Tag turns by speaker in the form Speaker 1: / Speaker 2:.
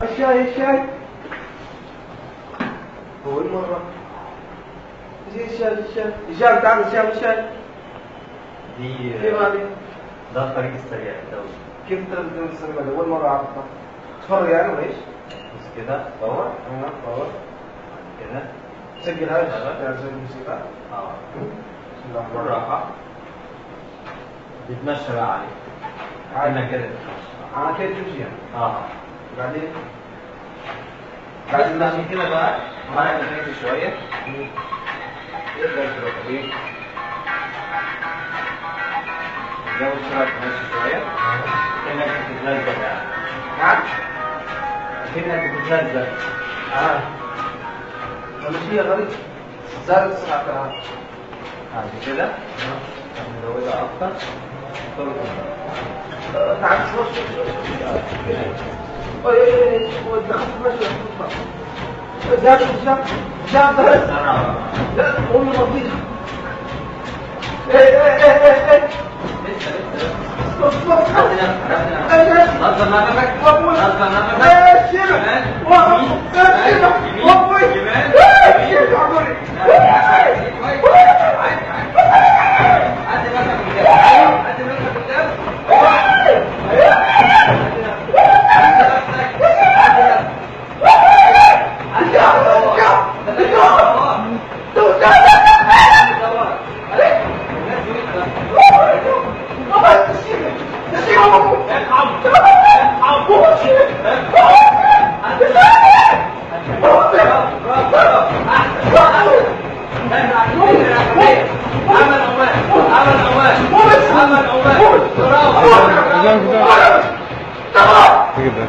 Speaker 1: الشاي أول مرة زي الشاي تعمل الشاي
Speaker 2: دي
Speaker 1: كيف هذه؟
Speaker 2: ده الطريق السريع الدولي.
Speaker 1: كيف تقدر تستخدمها؟ أول مرة أعرفها. تفرج يعني ولا إيش؟
Speaker 2: بس كده باور كده
Speaker 1: سجل هاي تعزل الموسيقى. بسم الله الرحمن الرحيم.
Speaker 2: بالراحة بتمشى بقى عليه عادي كده
Speaker 1: أنا كده تمشي يعني. بعدين
Speaker 2: بعد ما كده بقى معاك تمشي شوية تقدر تروح ايه تزود سرعة تمشي شوية كأنك بتتلزق يعني.
Speaker 1: نعم؟
Speaker 2: كأنك بتتلزق.
Speaker 1: المشي غريب. زادت سرعتها.
Speaker 2: بعد كده نزودها أكتر.
Speaker 1: تعال شوي ودخلت مشي زادت لا قول له بطيء.
Speaker 2: نظم نفسك نظم
Speaker 3: كده